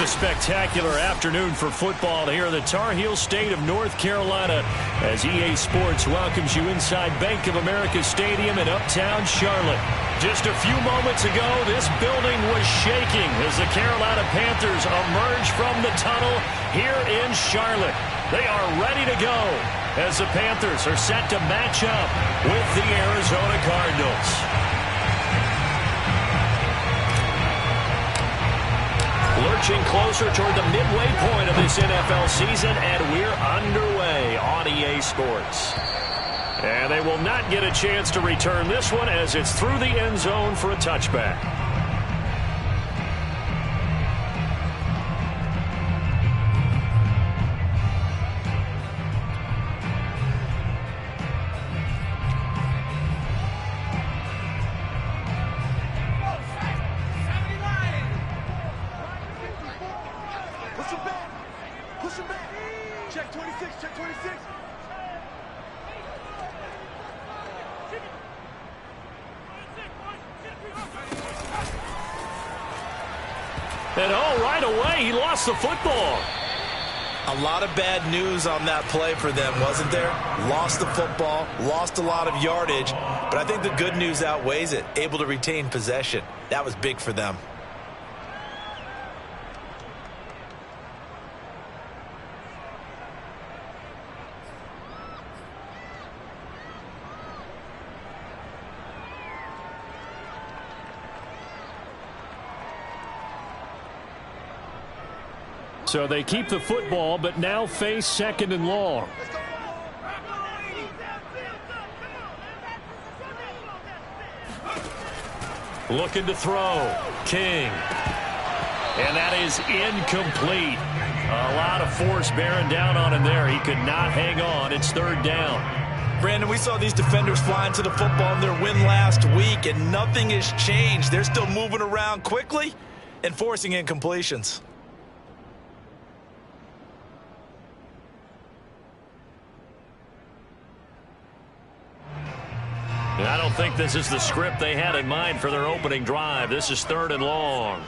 spectacular afternoon for football here in the Tar Heel state of North Carolina as EA Sports welcomes you inside Bank of America Stadium in uptown Charlotte. Just a few moments ago, this building was shaking as the Carolina Panthers emerged from the tunnel here in Charlotte. They are ready to go as the Panthers are set to match up with the Arizona Cardinals. Lurching closer toward the midway point of this NFL season, and we're underway on EA Sports. And they will not get a chance to return this one as it's through the end zone for a touchback. And right away, he lost the football. A lot of bad news on that play for them, wasn't there? Lost the football, lost a lot of yardage, but I think the good news outweighs it. Able to retain possession. That was big for them. So they keep the football, but now face second and long. Looking to throw. King. And that is incomplete. A lot of force bearing down on him there. He could not hang on. It's third down. Brandon, we saw these defenders flying to the football in their win last week, and nothing has changed. They're still moving around quickly and forcing incompletions. I don't think this is the script they had in mind for their opening drive. This is third and long.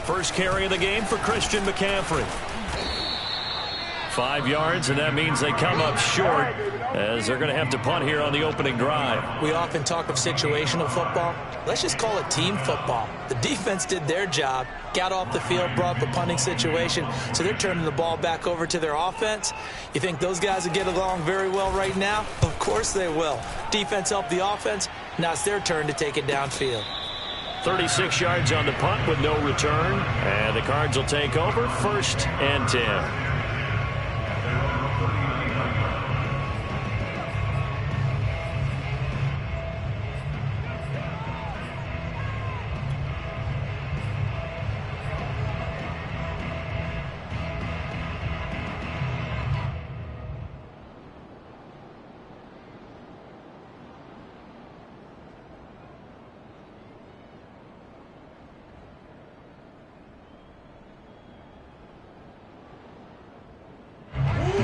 First carry of the game for Christian McCaffrey. 5 yards, and that means they come up short as they're going to have to punt here on the opening drive. We often talk of situational football. Let's just call it team football. The defense did their job, got off the field, brought the punting situation, so they're turning the ball back over to their offense. You think those guys will get along very well right now? Of course they will. Defense helped the offense. Now it's their turn to take it downfield. 36 yards on the punt with no return, and the Cards will take over 1st and 10.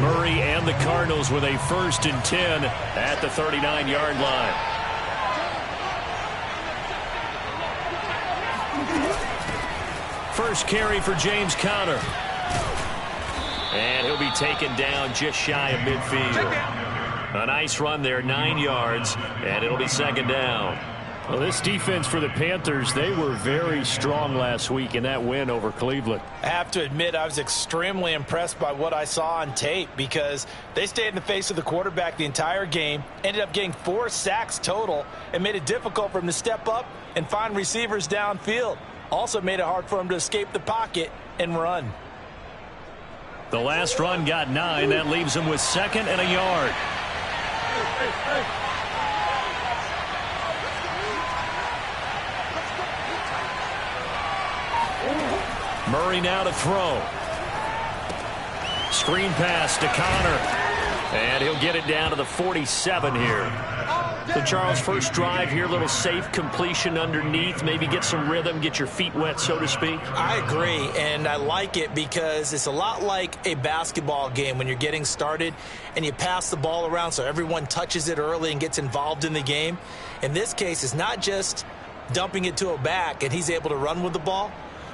Murray and the Cardinals with a 1st and 10 at the 39-yard line. First carry for James Conner. And he'll be taken down just shy of midfield. A nice run there, 9 yards, and it'll be 2nd down. Well, this defense for the Panthers, they were very strong last week in that win over Cleveland. I have to admit, I was extremely impressed by what I saw on tape because they stayed in the face of the quarterback the entire game, ended up getting 4 sacks total, and made it difficult for him to step up and find receivers downfield. Also made it hard for him to escape the pocket and run. The last run got 9. That leaves him with 2nd and a yard. Murray now to throw. Screen pass to Conner. And he'll get it down to the 47 here. So, Charles, first drive here, little safe completion underneath. Maybe get some rhythm, get your feet wet, so to speak. I agree, and I like it because it's a lot like a basketball game when you're getting started and you pass the ball around so everyone touches it early and gets involved in the game. In this case, it's not just dumping it to a back, and he's able to run with the ball.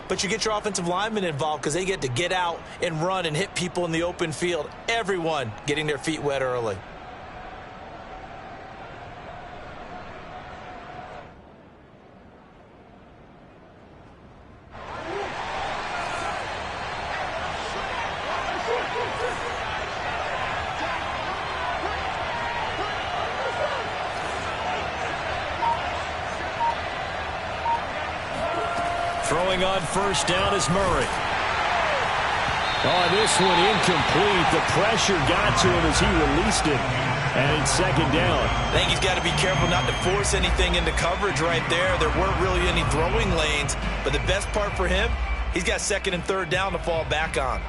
But you get your offensive linemen involved because they get to get out and run and hit people in the open field. Everyone getting their feet wet early. Throwing on first down is Murray. Oh, this one incomplete. The pressure got to him as he released it. And it's second down. I think he's got to be careful not to force anything into coverage right there. There weren't really any throwing lanes. But the best part for him, he's got second and third down to fall back on.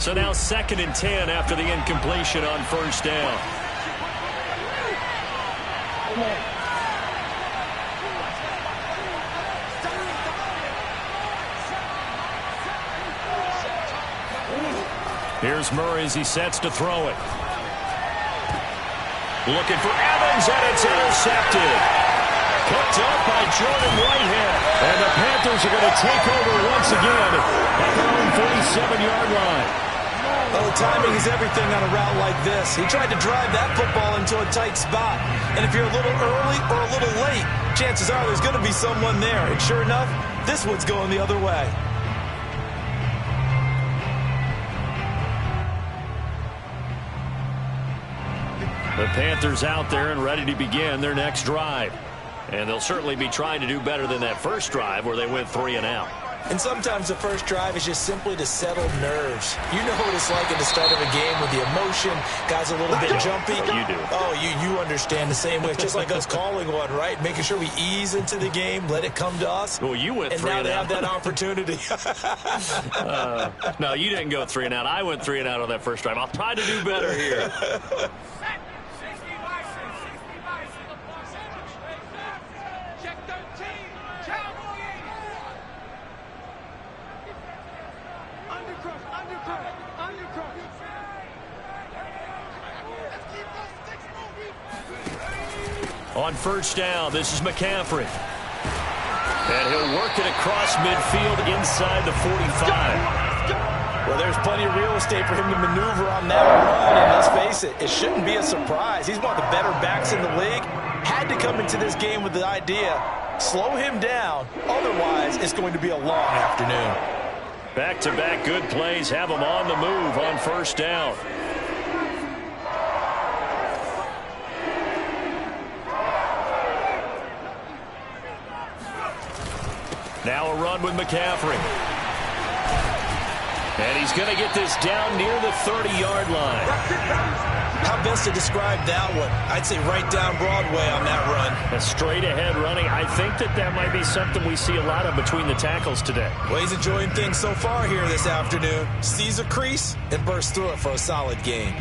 So now second and 10 after the incompletion on first down. Here's Murray as he sets to throw it. Looking for Evans, and it's intercepted. Picked up by Jordan Whitehead. And the Panthers are going to take over once again at their own 47-yard line. Well, the timing is everything on a route like this. He tried to drive that football into a tight spot. And if you're a little early or a little late, chances are there's going to be someone there. And sure enough, this one's going the other way. The Panthers out there and ready to begin their next drive. And they'll certainly be trying to do better than that first drive where they went 3 and out. And sometimes the first drive is just simply to settle nerves. You know what it's like at the start of a game with the emotion. Guys a little bit jumpy. You do. Oh, you understand the same way. It's just like us calling one, right? Making sure we ease into the game, let it come to us. Well, you went 3 and out. And now they have that opportunity. No, you didn't go 3 and out. I went 3 and out on that first drive. I'll try to do better here. On first down, this is McCaffrey. And he'll work it across midfield inside the 45. Well, there's plenty of real estate for him to maneuver on that run. And let's face it, it shouldn't be a surprise. He's one of the better backs in the league. Had to come into this game with the idea, slow him down. Otherwise, it's going to be a long afternoon. Back-to-back good plays have him on the move on first down. Now a run with McCaffrey. And he's going to get this down near the 30-yard line. How best to describe that one? I'd say right down Broadway on that run. A straight-ahead running. I think that might be something we see a lot of between the tackles today. Well, he's enjoying things so far here this afternoon. Sees a crease and bursts through it for a solid gain.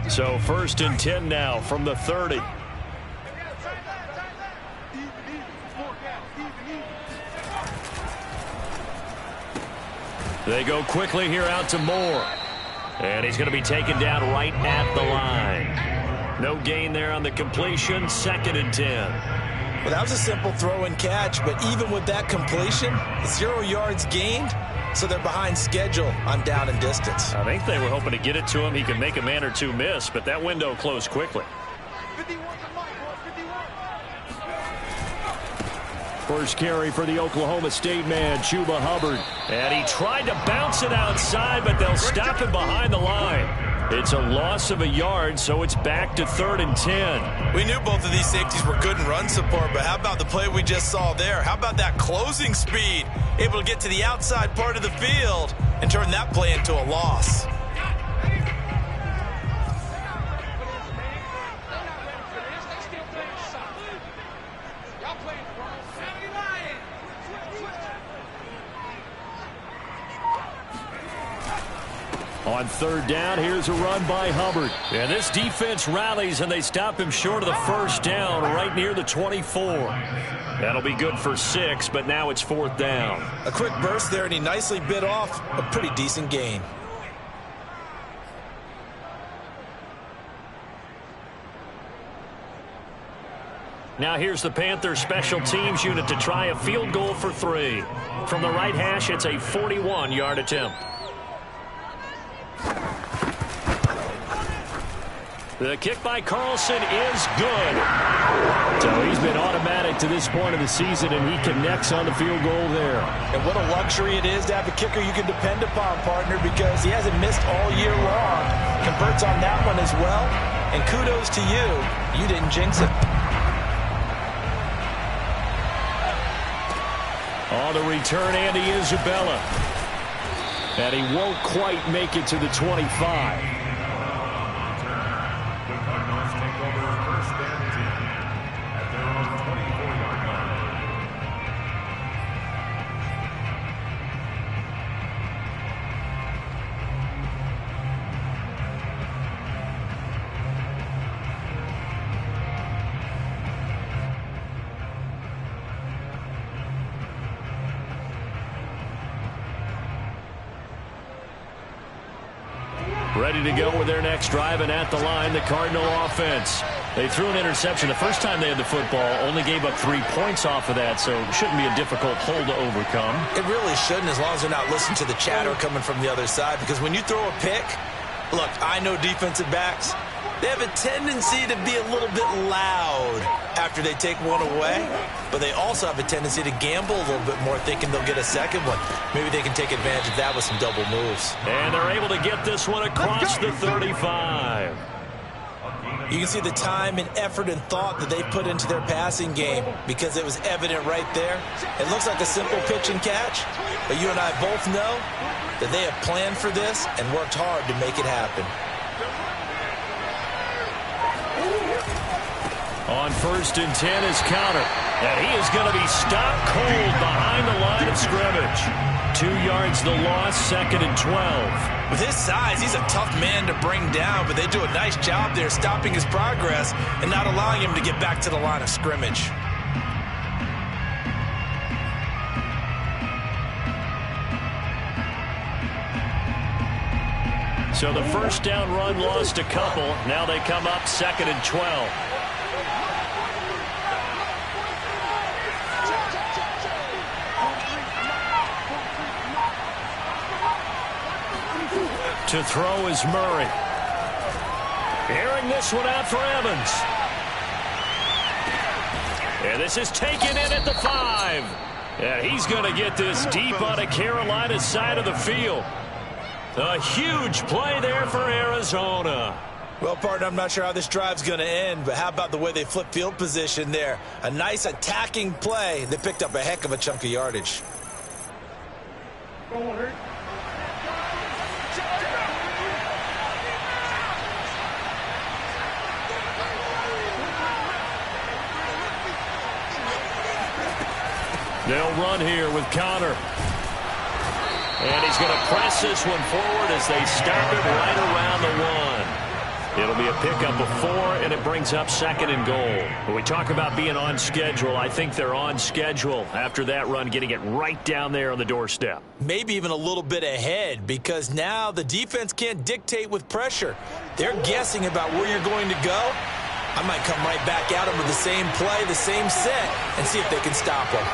So first and 10 now from the 30. They go quickly here out to Moore. And he's going to be taken down right at the line. No gain there on the completion. Second and 10. Well, that was a simple throw and catch, but even with that completion, 0 yards gained, so they're behind schedule on down and distance. I think they were hoping to get it to him. He could make a man or two miss, but that window closed quickly. First carry for the Oklahoma State man, Chuba Hubbard. And he tried to bounce it outside, but they'll stop him behind the line. It's a loss of a yard, so it's back to 3rd and 10. We knew both of these safeties were good in run support, but how about the play we just saw there? How about that closing speed? Able to get to the outside part of the field and turn that play into a loss. On third down, here's a run by Hubbard. And this defense rallies, and they stop him short of the first down right near the 24. That'll be good for 6, but now it's fourth down. A quick burst there, and he nicely bit off a pretty decent gain. Now here's the Panthers special teams unit to try a field goal for 3. From the right hash, it's a 41-yard attempt. The kick by Carlson is good. So he's been automatic to this point of the season, and he connects on the field goal there. And what a luxury it is to have a kicker you can depend upon, partner, because he hasn't missed all year long. Converts on that one as well. And kudos to you. You didn't jinx it. On the return, Andy Isabella. And he won't quite make it to the 25. The Cardinals take over first and 10 at their own 24-yard line. Ready to go with their next drive, and at the line, the Cardinal offense. They threw an interception the first time they had the football, only gave up 3 points off of that, so it shouldn't be a difficult hole to overcome. It really shouldn't, as long as they're not listening to the chatter coming from the other side, because when you throw a pick, look, I know defensive backs, they have a tendency to be a little bit loud after they take one away, but they also have a tendency to gamble a little bit more, thinking they'll get a second one. Maybe they can take advantage of that with some double moves. And they're able to get this one across the 35. You can see the time and effort and thought that they put into their passing game, because it was evident right there. It looks like a simple pitch and catch, but you and I both know that they have planned for this and worked hard to make it happen. On first and 10 is Counter. And he is going to be stopped cold behind the line of scrimmage. 2 yards the loss, second and 12. With his size, he's a tough man to bring down, but they do a nice job there stopping his progress and not allowing him to get back to the line of scrimmage. So the first down run lost a couple. Now they come up second and 12. To throw is Murray. Airing this one out for Evans. And this is taken in at the 5. And he's going to get this deep on a Carolina side of the field. A huge play there for Arizona. Well, partner, I'm not sure how this drive's going to end, but how about the way they flip field position there? A nice attacking play. They picked up a heck of a chunk of yardage. They'll run here with Connor. And he's going to press this one forward as they stop it right around the 1. It'll be a pickup of 4, and it brings up second and goal. When we talk about being on schedule, I think they're on schedule after that run, getting it right down there on the doorstep. Maybe even a little bit ahead, because now the defense can't dictate with pressure. They're guessing about where you're going to go. I might come right back at them with the same play, the same set, and see if they can stop them.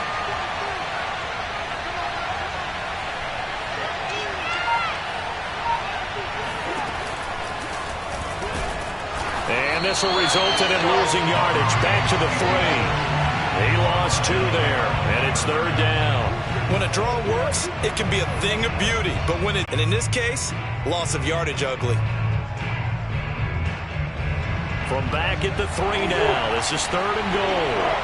And this will result in him losing yardage. Back to the 3. He lost 2 there, and it's third down. When a draw works, it can be a thing of beauty. But when and in this case, loss of yardage ugly. From back at the 3 now. This is third and goal.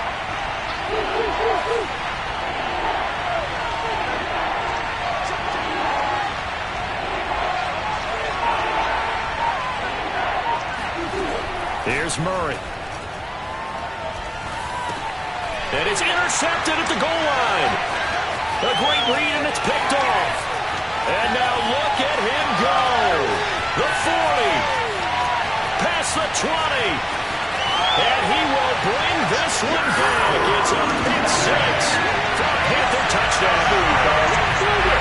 Here's Murray. And it's intercepted at the goal line. A great read, and it's picked off. And now look at him go. 20. And he will bring this one back. It's a pick six for a Panther touchdown.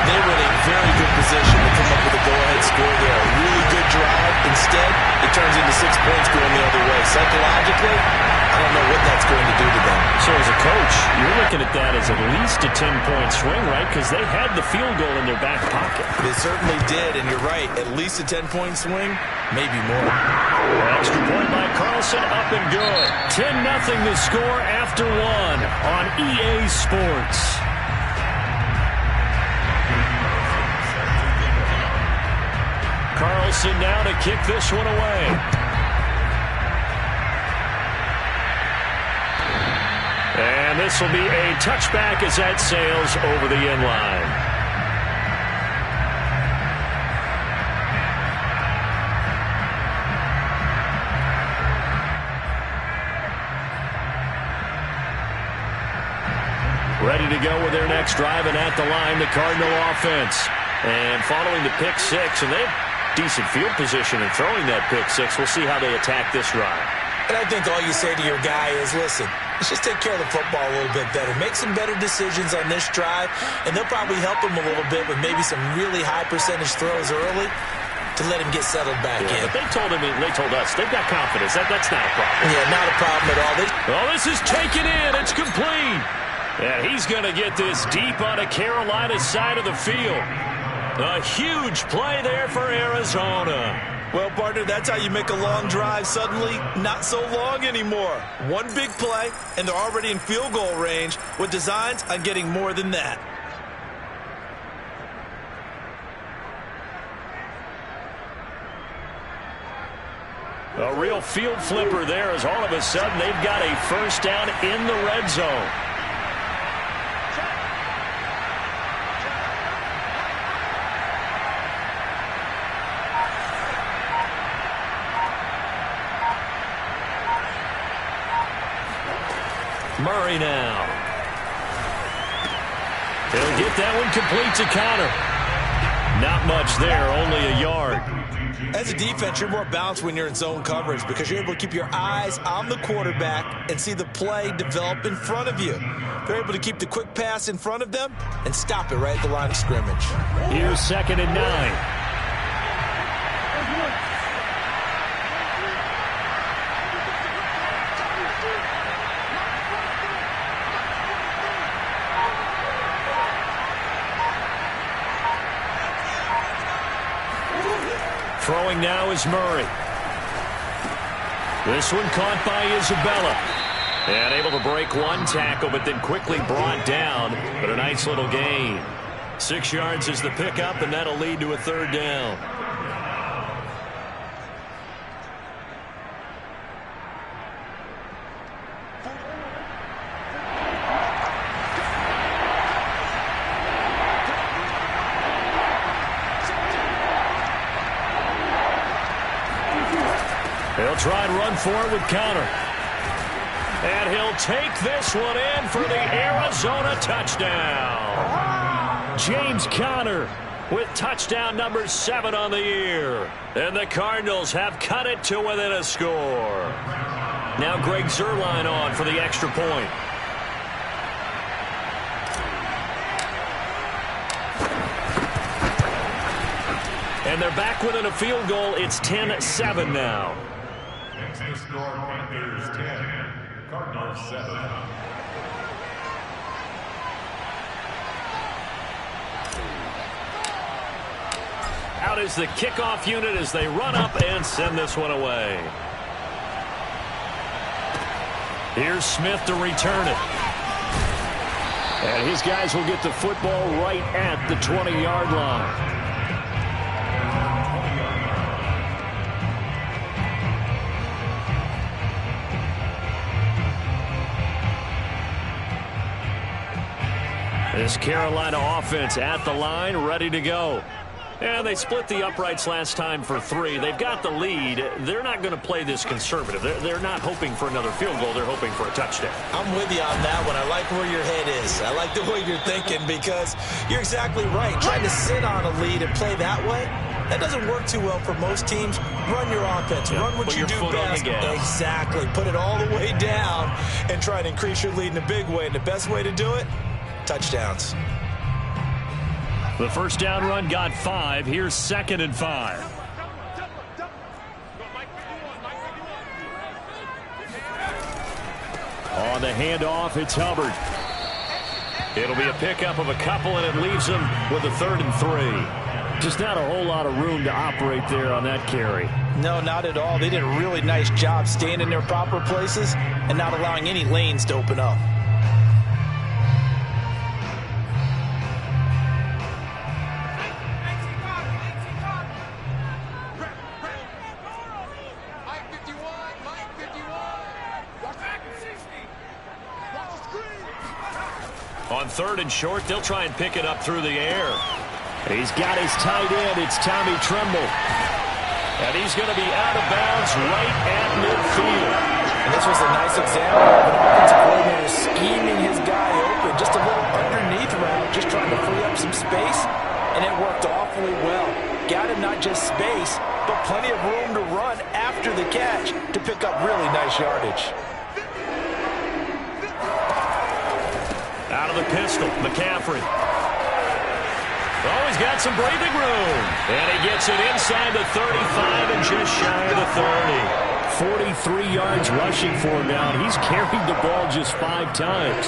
They were in a very good position to come up with a go-ahead score there. A really good drive. Instead, it turns into 6 points going the other way. Psychologically, I don't know what that's going to do to them. So as a coach, you're looking at that as at least a 10-point swing, right? Because they had the field goal in their back pocket. They certainly did, and you're right. At least a 10-point swing, maybe more. Extra point by Carlson, up and good. 10-0 the score after one on EA Sports. Carlson now to kick this one away. And this will be a touchback as that sails over the end line. Ready to go with their next drive, and at the line, the Cardinal offense. And following the pick six, and they have decent field position in throwing that pick six. We'll see how they attack this drive. And I think all you say to your guy is, listen, let's just take care of the football a little bit better. Make some better decisions on this drive, and they'll probably help him a little bit with maybe some really high percentage throws early to let him get settled back in. But they told us, they've got confidence. That's not a problem. Yeah, not a problem at all. Well, this is taken in. It's complete. And he's going to get this deep on a Carolina side of the field. A huge play there for Arizona. Well, partner, that's how you make a long drive suddenly not so long anymore. One big play, and they're already in field goal range with designs on getting more than that. A real field flipper there as all of a sudden they've got a first down in the red zone. Murray now. He'll get that one complete to Connor. Not much there, only a yard. As a defense, you're more balanced when you're in zone coverage because you're able to keep your eyes on the quarterback and see the play develop in front of you. They're able to keep the quick pass in front of them and stop it right at the line of scrimmage. Here's 2nd and 9. Throwing now is Murray. This one caught by Isabella. And able to break one tackle, but then quickly brought down. But a nice little gain. 6 yards is the pickup, and that'll lead to a 3rd down. He'll try and run for it with Connor. And he'll take this one in for the Arizona touchdown. James Conner with touchdown number 7 on the year. And the Cardinals have cut it to within a score. Now Greg Zuerlein on for the extra point. And they're back within a field goal. It's 10-7 now. Next score, Panthers 10, Cardinals 7. Out is the kickoff unit as they run up and send this one away. Here's Smith to return it. And his guys will get the football right at the 20-yard line. This Carolina offense at the line, ready to go. And they split the uprights last time for 3. They've got the lead. They're not going to play this conservative. They're not hoping for another field goal. They're hoping for a touchdown. I'm with you on that one. I like where your head is. I like the way you're thinking because you're exactly right. Trying to sit on a lead and play that way, That doesn't work too well for most teams. Run your offense. Run what you do best. Exactly. Put it all the way down and try to increase your lead in a big way. And the best way to do it, touchdowns. The first down run got 5. Here's 2nd and 5. On the handoff, it's Hubbard. It'll be a pickup of a couple, and it leaves him with a 3rd and 3. Just not a whole lot of room to operate there on that carry. No, not at all. They did a really nice job staying in their proper places and not allowing any lanes to open up. On 3rd and short, they'll try and pick it up through the air. He's got his tight end. It's Tommy Tremble. And he's going to be out of bounds right at midfield. And this was a nice example of an offensive coordinator scheming his guy open. Just a little underneath route, just trying to free up some space. And it worked awfully well. Got him not just space, but plenty of room to run after the catch to pick up really nice yardage. Out of the pistol, McCaffrey. Oh, he's got some breathing room. And he gets it inside the 35 and just shy of the 30. 43 yards rushing for him now. He's carried the ball just 5 times.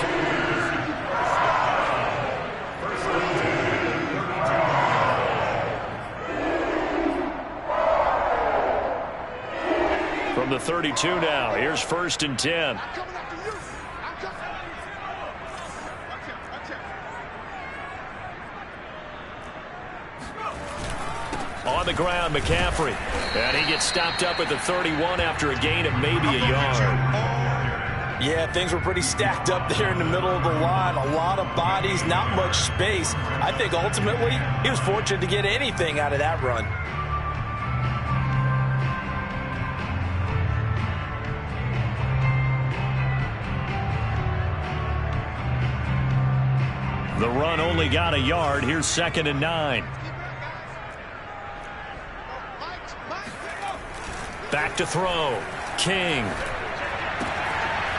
From the 32 now, here's 1st and 10. On the ground, McCaffrey. And he gets stopped up at the 31 after a gain of maybe a yard. Yeah, things were pretty stacked up there in the middle of the line. A lot of bodies, not much space. I think ultimately he was fortunate to get anything out of that run. The run only got a yard. Here's 2nd and 9. Back to throw. King.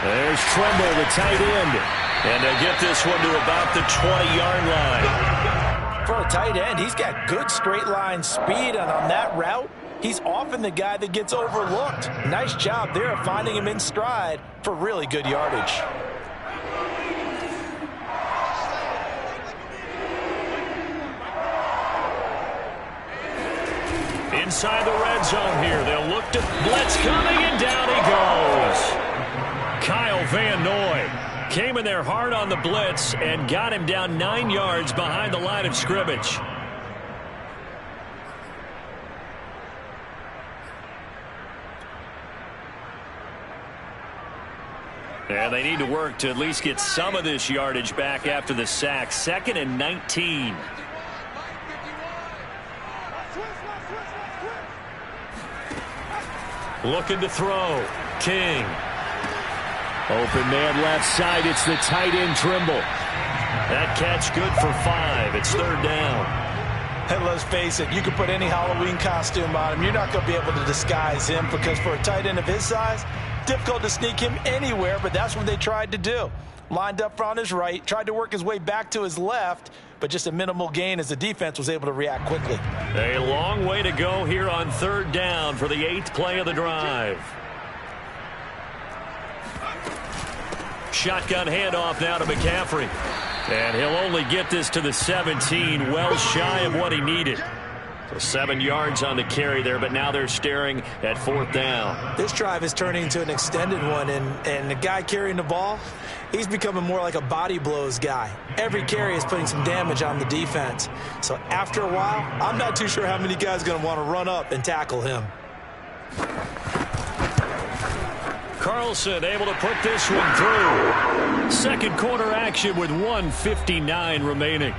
There's Tremble, the tight end. And they get this one to about the 20-yard line. For a tight end, he's got good straight line speed, and on that route, he's often the guy that gets overlooked. Nice job there of finding him in stride for really good yardage. Inside the red zone here. They'll look to blitz coming, and down he goes. Kyle Van Noy came in there hard on the blitz and got him down 9 yards behind the line of scrimmage. And they need to work to at least get some of this yardage back after the sack. 2nd and 19. Looking to throw. King. Open man left side. It's the tight end Trimble. That catch good for 5. It's 3rd down. And let's face it, you can put any Halloween costume on him. You're not going to be able to disguise him, because for a tight end of his size, difficult to sneak him anywhere, but that's what they tried to do. Lined up on his right, tried to work his way back to his left, but just a minimal gain as the defense was able to react quickly. A long way to go here on 3rd down for the 8th play of the drive. Shotgun handoff now to McCaffrey. And he'll only get this to the 17, well shy of what he needed. So 7 yards on the carry there, but now they're staring at 4th down. This drive is turning into an extended one, and the guy carrying the ball, he's becoming more like a body blows guy. Every carry is putting some damage on the defense. So after a while, I'm not too sure how many guys are going to want to run up and tackle him. Carlson able to put this one through. Second quarter action with 1:59 remaining.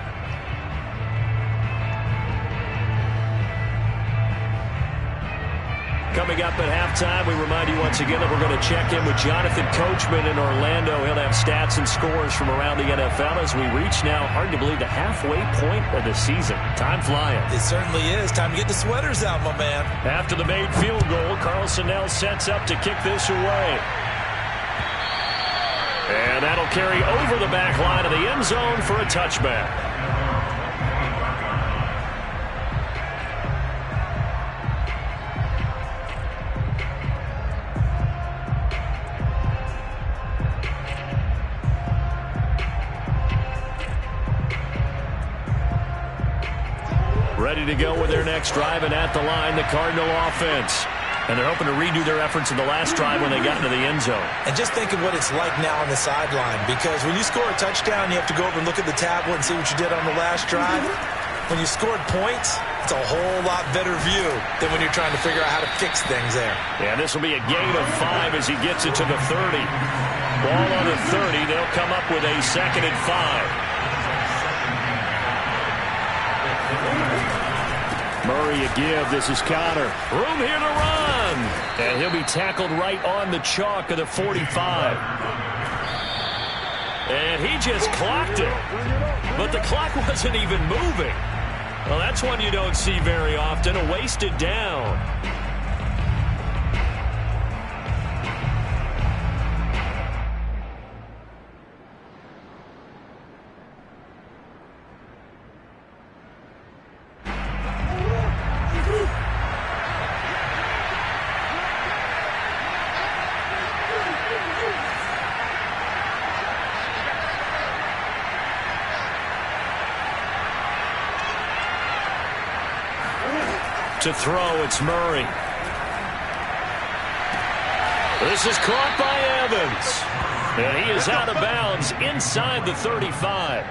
Coming up at halftime, we remind you once again that we're going to check in with Jonathan Coachman in Orlando. He'll have stats and scores from around the NFL as we reach now, hard to believe, the halfway point of the season. Time flying. It certainly is. Time to get the sweaters out, my man. After the made field goal, Carlson now sets up to kick this away. And that'll carry over the back line of the end zone for a touchback. Ready to go with their next drive, and at the line, the Cardinal offense. And they're hoping to redo their efforts in the last drive when they got into the end zone. And just think of what it's like now on the sideline, because when you score a touchdown, you have to go over and look at the tablet and see what you did on the last drive. When you scored points, it's a whole lot better view than when you're trying to figure out how to fix things there. Yeah, this will be a gain of 5 as he gets it to the 30. Ball on the 30. They'll come up with a 2nd and 5. Murray a give. This is Connor. Room here to run. And he'll be tackled right on the chalk of the 45. And he just clocked it. But the clock wasn't even moving. Well, that's one you don't see very often. A wasted down. To throw, it's Murray. This is caught by Evans. And he is out of bounds inside the 35.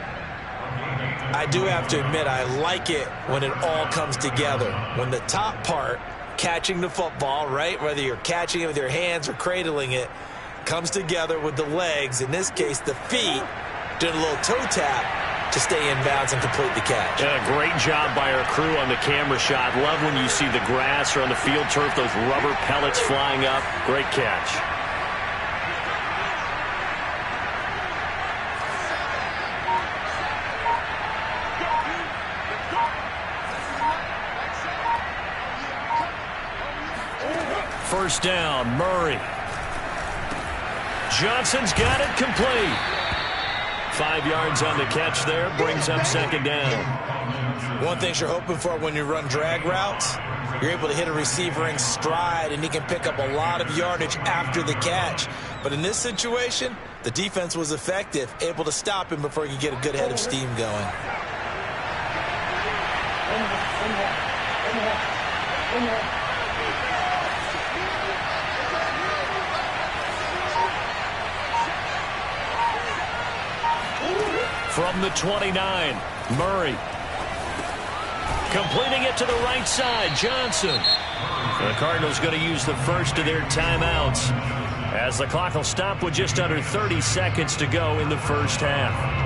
I do have to admit, I like it when it all comes together. When the top part, catching the football, right, whether you're catching it with your hands or cradling it, comes together with the legs, in this case the feet, doing a little toe tap to stay in bounds and complete the catch. Yeah, great job by our crew on the camera shot. Love when you see the grass or on the field turf, those rubber pellets flying up. Great catch. First down, Murray. Johnson's got it complete. 5 yards on the catch there, brings up 2nd down. One thing you're hoping for when you run drag routes, you're able to hit a receiver in stride, and he can pick up a lot of yardage after the catch. But in this situation, the defense was effective, able to stop him before he could get a good head of steam going. From the 29, Murray. Completing it to the right side, Johnson. The Cardinals going to use the first of their timeouts as the clock will stop with just under 30 seconds to go in the first half.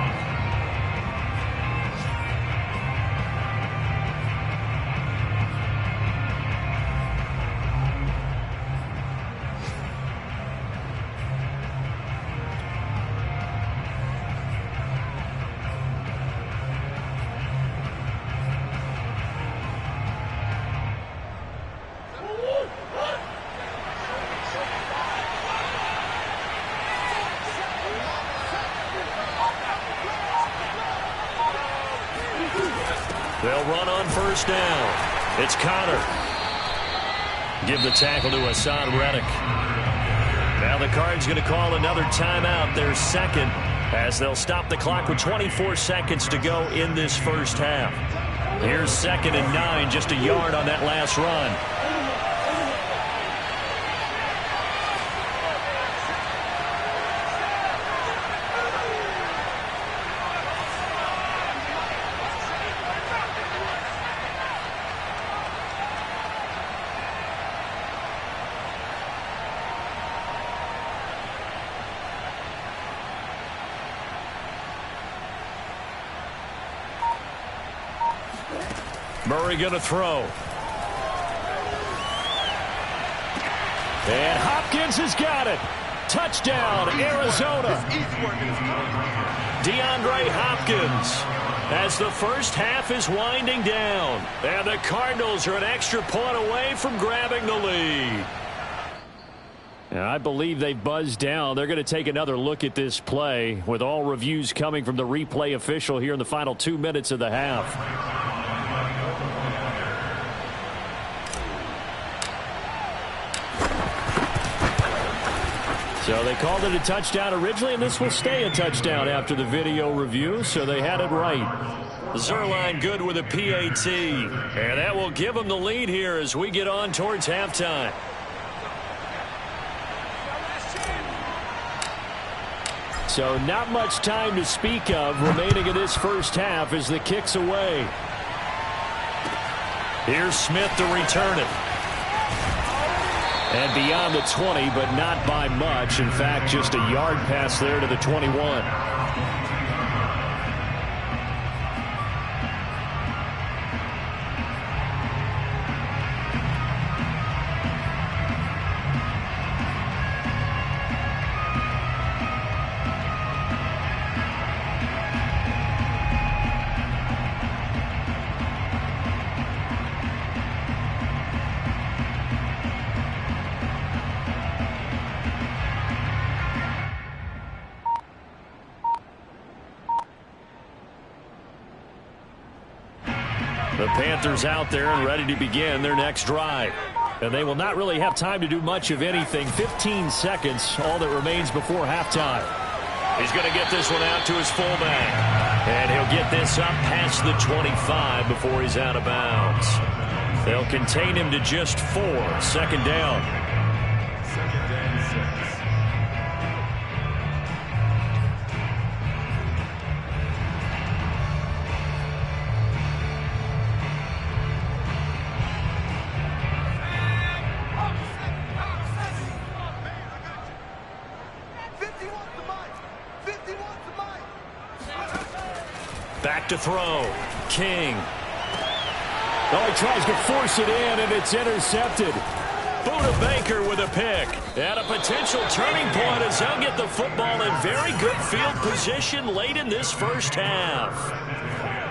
They'll run on first down. It's Connor. Give the tackle to Hassan Reddick. Now the Cards going to call another timeout, their second, as they'll stop the clock with 24 seconds to go in this first half. Here's 2nd and 9, just a yard on that last run. Murray going to throw. And Hopkins has got it. Touchdown, Arizona. DeAndre Hopkins as the first half is winding down. And the Cardinals are an extra point away from grabbing the lead. And I believe they've buzzed down. They're going to take another look at this play with all reviews coming from the replay official here in the final 2 minutes of the half. So they called it a touchdown originally, and this will stay a touchdown after the video review, so they had it right. Zerline good with a PAT, and that will give them the lead here as we get on towards halftime. So not much time to speak of remaining in this first half as the kick's away. Here's Smith to return it. And beyond the 20, but not by much. In fact, just a yard pass there to the 21. The Panthers out there and ready to begin their next drive. And they will not really have time to do much of anything. 15 seconds, all that remains before halftime. He's going to get this one out to his fullback. And he'll get this up past the 25 before he's out of bounds. They'll contain him to just 4. Second down. Second down, 6. Back to throw. King. Oh, he tries to force it in, and it's intercepted. Buda Baker with a pick. And a potential turning point as they'll get the football in very good field position late in this first half.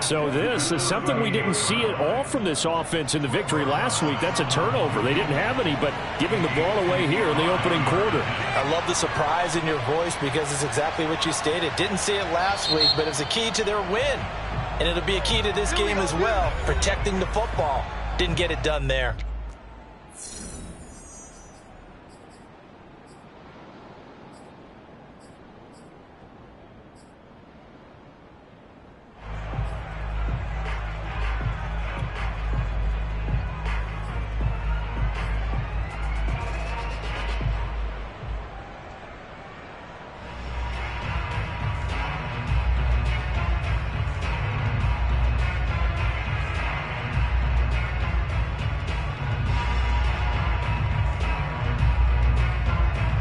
So this is something we didn't see at all from this offense in the victory last week. That's a turnover. They didn't have any, but giving the ball away here in the opening quarter. I love the surprise in your voice because it's exactly what you stated. Didn't see it last week, but it's a key to their win. And it'll be a key to this game as well, protecting the football. Didn't get it done there.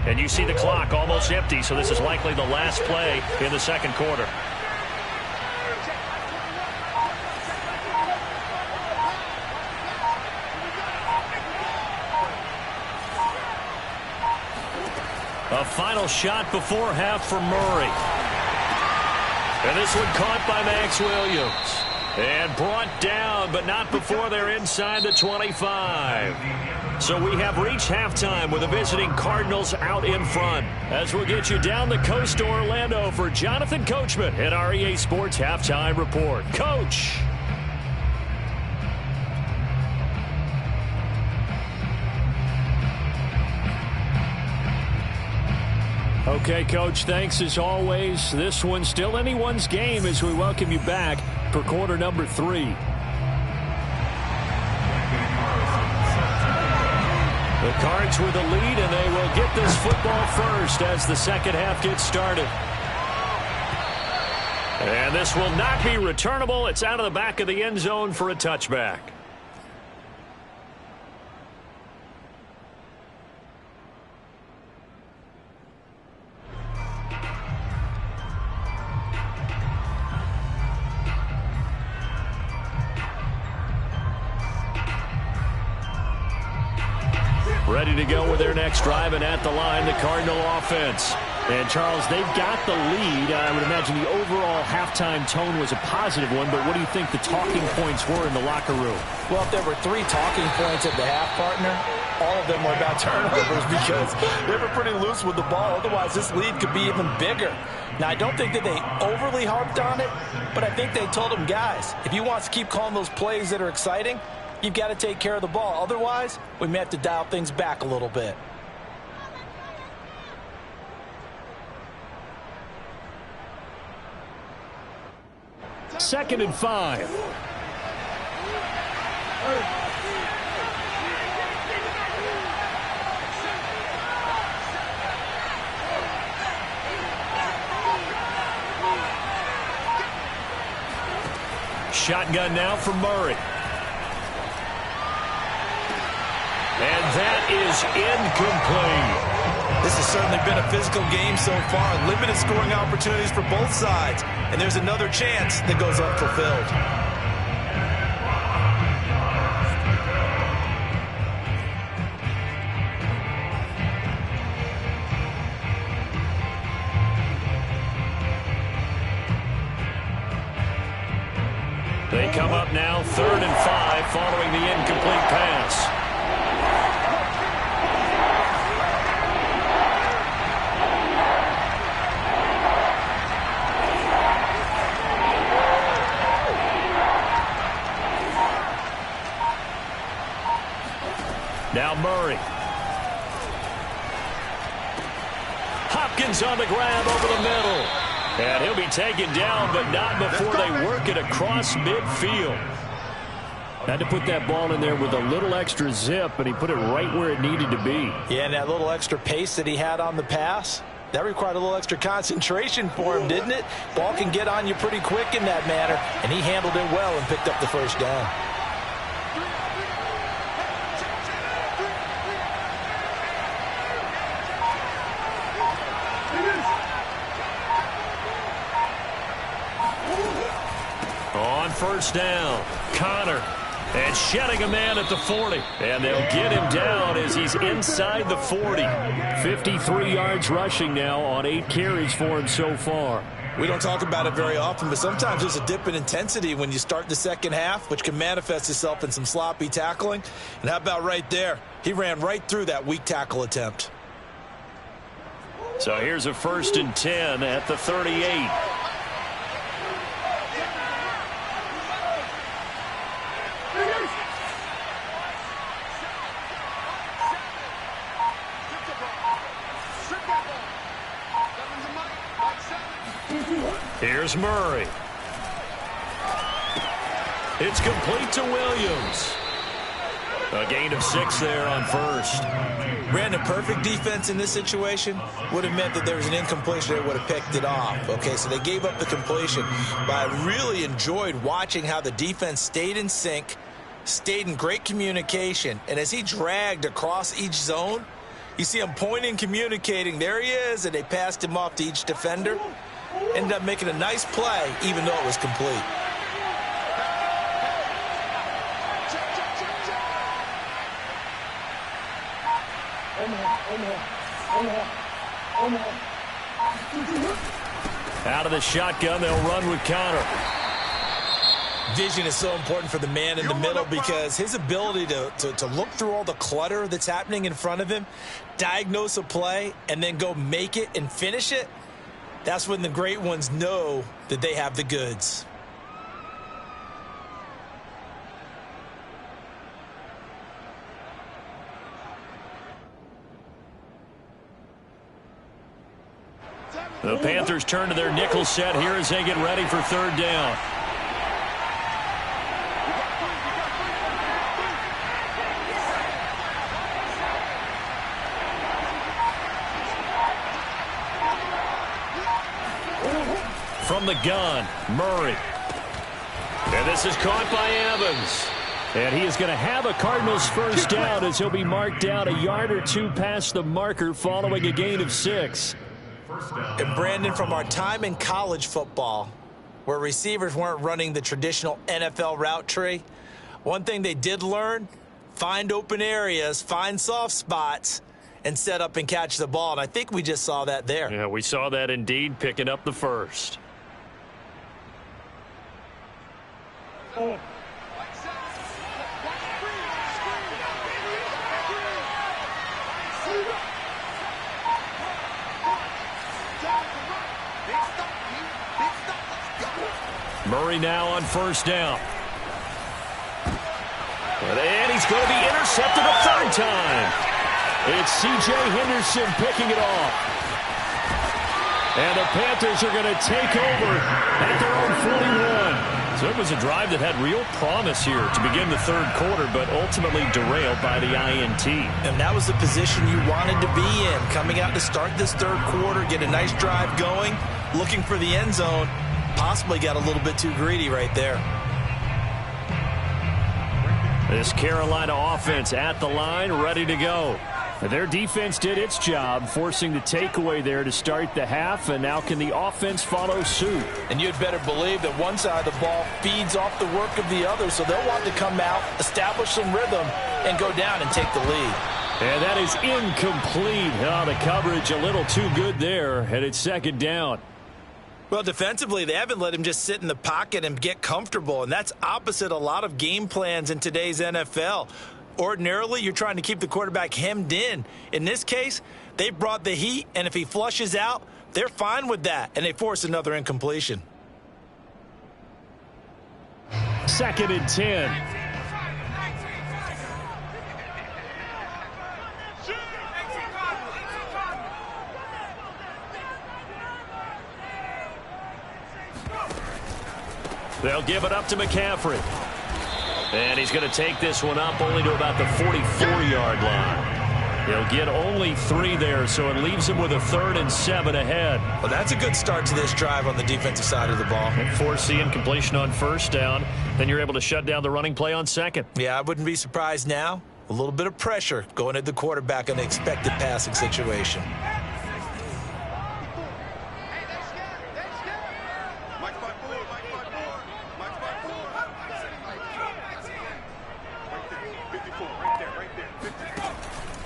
And you see the clock almost empty, so this is likely the last play in the second quarter. A final shot before half for Murray. And this one caught by Max Williams. And brought down, but not before they're inside the 25. So we have reached halftime with the visiting Cardinals out in front. As we'll get you down the coast to Orlando for Jonathan Coachman at our EA Sports Halftime Report. Coach. Okay, Coach, thanks as always. This one's still anyone's game as we welcome you back for quarter number 3. The Cards with the lead, and they will get this football first as the second half gets started. And this will not be returnable. It's out of the back of the end zone for a touchback. Ready to go with their next drive, and at the line, the Cardinal offense. And, Charles, they've got the lead. I would imagine the overall halftime tone was a positive one, but what do you think the talking points were in the locker room? Well, if there were 3 talking points at the half, partner, all of them were about turnovers because they were pretty loose with the ball. Otherwise, this lead could be even bigger. Now, I don't think that they overly harped on it, but I think they told them, guys, if you want to keep calling those plays that are exciting, you've got to take care of the ball. Otherwise, we may have to dial things back a little bit. Second and 5. Shotgun now from Murray. And that is incomplete. This has certainly been a physical game so far. Limited scoring opportunities for both sides. And there's another chance that goes unfulfilled. They come up now, 3rd and 5, following the incomplete pass. Now Murray. Hopkins on the grab over the middle. And he'll be taken down, but not before they work it across midfield. Had to put that ball in there with a little extra zip, and he put it right where it needed to be. Yeah, and that little extra pace that he had on the pass, that required a little extra concentration for him, didn't it? Ball can get on you pretty quick in that manner, and he handled it well and picked up the first down. On first down, Connor, and shedding a man at the 40. And they'll get him down as he's inside the 40. 53 yards rushing now on 8 carries for him so far. We don't talk about it very often, but sometimes there's a dip in intensity when you start the second half, which can manifest itself in some sloppy tackling. And how about right there? He ran right through that weak tackle attempt. So here's a 1st and 10 at the 38. Here's Murray. It's complete to Williams. A gain of 6 there on first. Brandon, perfect defense in this situation would have meant that there was an incompletion. They would have picked it off. Okay, so they gave up the completion. But I really enjoyed watching how the defense stayed in sync, stayed in great communication. And as he dragged across each zone, you see him pointing, communicating. There he is, and they passed him off to each defender. Ended up making a nice play, even though it was complete. Out of the shotgun, they'll run with Connor. Vision is so important for the man in the middle because his ability to look through all the clutter that's happening in front of him, diagnose a play, and then go make it and finish it, that's when the great ones know that they have the goods. The Panthers turn to their nickel set here as they get ready for 3rd down. From the gun, Murray. And this is caught by Evans. And he is going to have a Cardinals first down as he'll be marked down a yard or 2 past the marker following a gain of 6. And Brandon, from our time in college football, where receivers weren't running the traditional NFL route tree, one thing they did learn, find open areas, find soft spots, and set up and catch the ball. And I think we just saw that there. Yeah, we saw that indeed, picking up the first. Murray now on first down. And he's going to be intercepted a third time. It's C.J. Henderson picking it off. And the Panthers are going to take over at their own 41. So it was a drive that had real promise here to begin the third quarter, but ultimately derailed by the INT. And that was the position you wanted to be in. Coming out to start this third quarter, get a nice drive going, looking for the end zone. Possibly got a little bit too greedy right there. This Carolina offense at the line, ready to go. Their defense did its job, forcing the takeaway there to start the half, and now can the offense follow suit? And you'd better believe that one side of the ball feeds off the work of the other, so they'll want to come out, establish some rhythm, and go down and take the lead. And that is incomplete. Oh, the coverage a little too good there, and it's second down. Well, defensively, they haven't let him just sit in the pocket and get comfortable, and that's opposite a lot of game plans in today's NFL. Ordinarily, you're trying to keep the quarterback hemmed in. In this case, they brought the heat, and if he flushes out, they're fine with that, and they force another incompletion. 2nd and 10. They'll give it up to McCaffrey. And he's going to take this one up only to about the 44-yard line. He'll get only 3 there, so it leaves him with a 3rd and 7 ahead. Well, that's a good start to this drive on the defensive side of the ball. And force the incompletion on first down. Then you're able to shut down the running play on second. Yeah, I wouldn't be surprised now. A little bit of pressure going at the quarterback in an expected passing situation.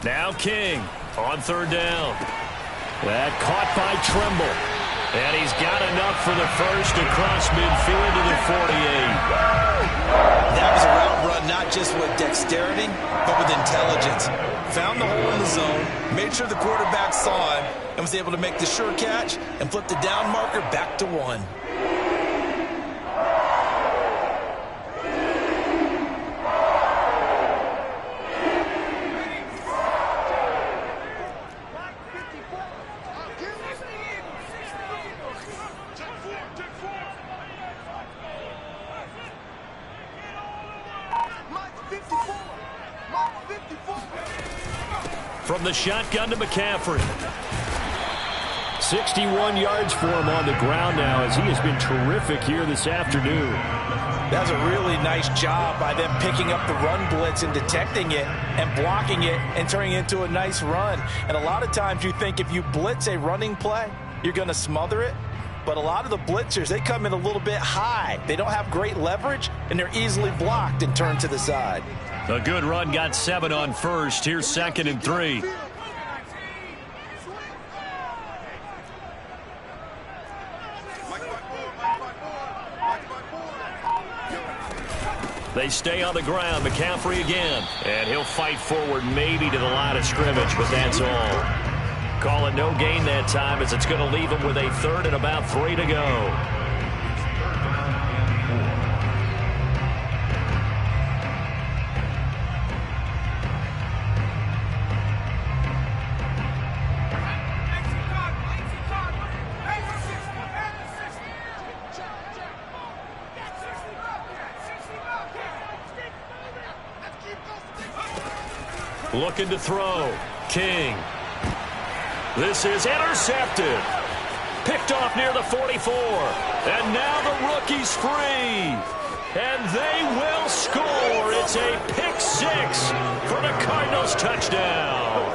Now King on 3rd down. That caught by Tremble. And he's got enough for the first across midfield to the 48. That was a route run not just with dexterity, but with intelligence. Found the hole in the zone, made sure the quarterback saw him, and was able to make the sure catch and flip the down marker back to 1. From the shotgun to McCaffrey. 61 yards for him on the ground now, as he has been terrific here this afternoon. That's a really nice job by them picking up the run blitz and detecting it and blocking it and turning it into a nice run. And a lot of times you think if you blitz a running play, you're going to smother it. But a lot of the blitzers, they come in a little bit high. They don't have great leverage, and they're easily blocked and turned to the side. A good run, got 7 on first. Here's 2nd and 3. They stay on the ground. McCaffrey again. And he'll fight forward maybe to the line of scrimmage, but that's all. Call it no gain that time, as it's going to leave him with a 3rd and about 3 to go. Looking to throw. King. This is intercepted. Picked off near the 44. And now the rookie's free. And they will score. It's a pick 6 for the Cardinals touchdown.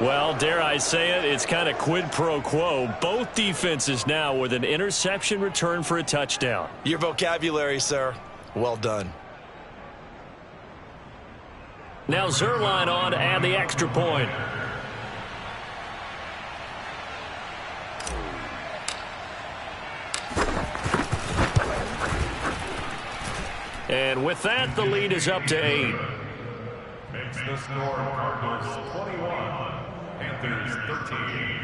Well, dare I say it, it's kind of quid pro quo. Both defenses now with an interception return for a touchdown. Your vocabulary, sir. Well done. Now Zerline on to add the extra point. And with that, the lead is up to 8. Makes the score Cardinals 21, Panthers 13.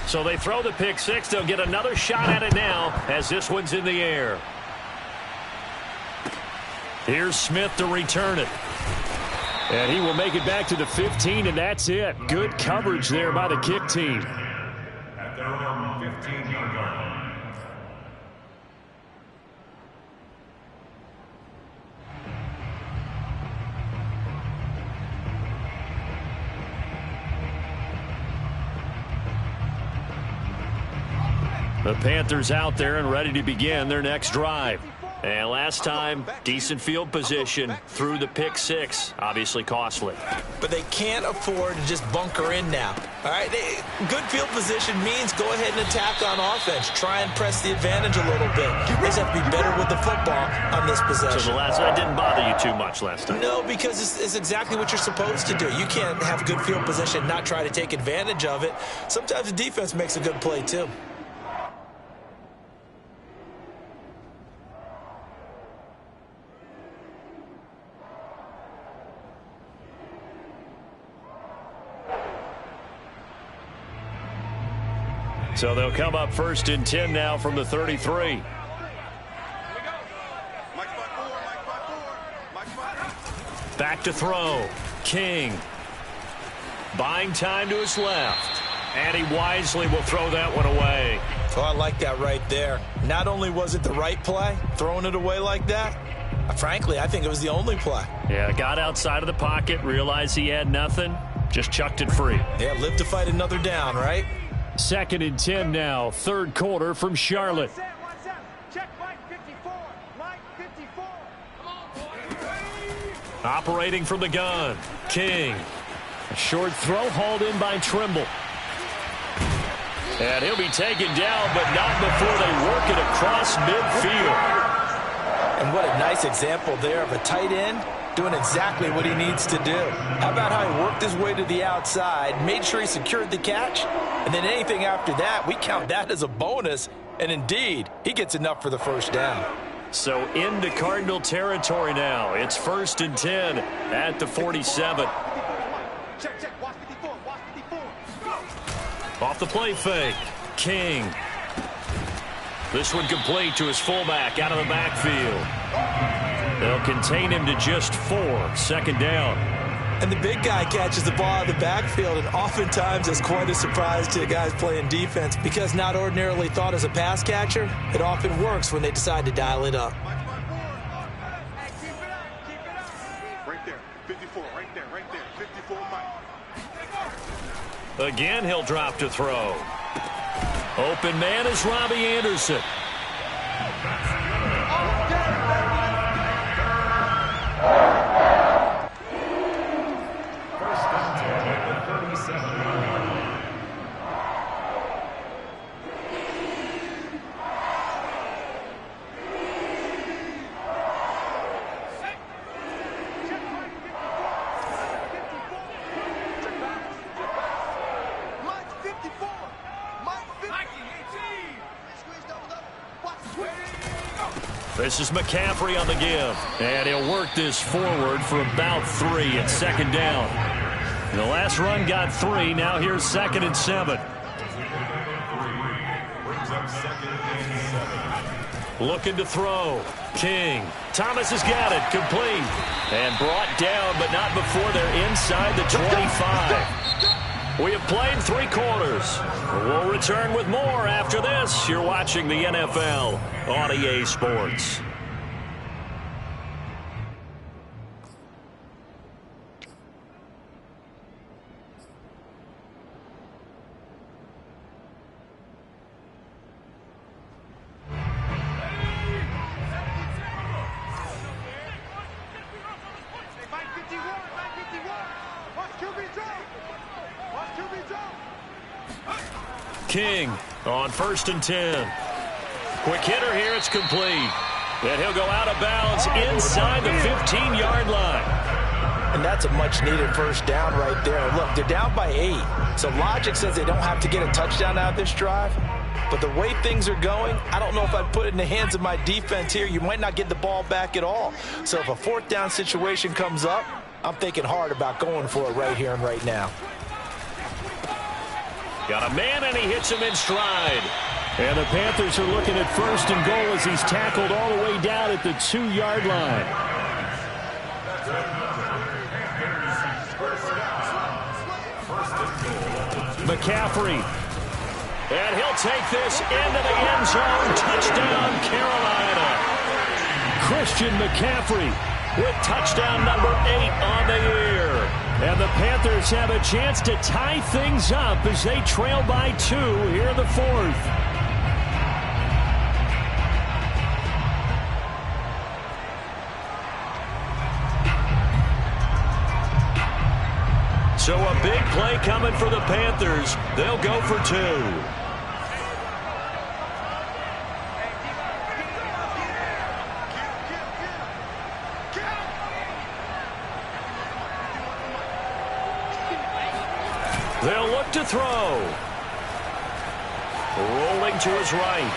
So they throw the pick six. They'll get another shot at it now as this one's in the air. Here's Smith to return it. And he will make it back to the 15, and that's it. Good coverage there by the kick team. At their own 15-yard line. The Panthers out there and ready to begin their next drive. And last time, decent field position through the pick six. Obviously costly. But they can't afford to just bunker in now. All right, good field position means go ahead and attack on offense. Try and press the advantage a little bit. They just have to be better with the football on this possession. So the last one didn't bother you too much last time? No, because it's exactly what you're supposed to do. You can't have good field position and not try to take advantage of it. Sometimes the defense makes a good play too. So they'll come up 1st and 10 now from the 33. Back to throw. King. Buying time to his left. And he wisely will throw that one away. Oh, I like that right there. Not only was it the right play, throwing it away like that, frankly, I think it was the only play. Yeah, got outside of the pocket, realized he had nothing, just chucked it free. Yeah, live to fight another down, right? 2nd and 10 now, 3rd quarter from Charlotte. Check Mike 54. Mike 54. Come on, boy. Operating from the gun. King. A short throw hauled in by Trimble. And he'll be taken down, but not before they work it across midfield. And what a nice example there of a tight end doing exactly what he needs to do. How about how he worked his way to the outside, made sure he secured the catch, and then anything after that, we count that as a bonus. And indeed, he gets enough for the first down. So into Cardinal territory now. It's 1st and 10 at the 47. Check, watch 54, watch 54. Off the play fake. King. This one complete to his fullback out of the backfield. They'll contain him to just 4. 2nd down. And the big guy catches the ball out of the backfield, and oftentimes it's quite a surprise to the guys playing defense because not ordinarily thought as a pass catcher, it often works when they decide to dial it up. Right there, 54, right there, 54, Mike. Again, he'll drop to throw. Open man is Robbie Anderson. This is McCaffrey on the give. And he'll work this forward for about 3 at 2nd down. And the last run got 3. Now here's 2nd and 7. Looking to throw. King. Thomas has got it. Complete. And brought down, but not before they're inside the 25. We have played 3 quarters. We'll return with more after this. You're watching the NFL on EA Sports. King on 1st and 10. Quick hitter here. It's complete. And he'll go out of bounds inside the 15-yard line. And that's a much-needed first down right there. Look, they're down by 8. So logic says they don't have to get a touchdown out of this drive. But the way things are going, I don't know if I'd put it in the hands of my defense here. You might not get the ball back at all. So if a 4th down situation comes up, I'm thinking hard about going for it right here and right now. Got a man, and he hits him in stride. And the Panthers are looking at 1st and goal as he's tackled all the way down at the 2-yard line. McCaffrey. And he'll take this into the end zone. Touchdown, Carolina. Christian McCaffrey with touchdown number 8 on the year. And the Panthers have a chance to tie things up as they trail by 2 here in the 4th. So a big play coming for the Panthers. They'll go for 2. They'll look to throw. Rolling to his right.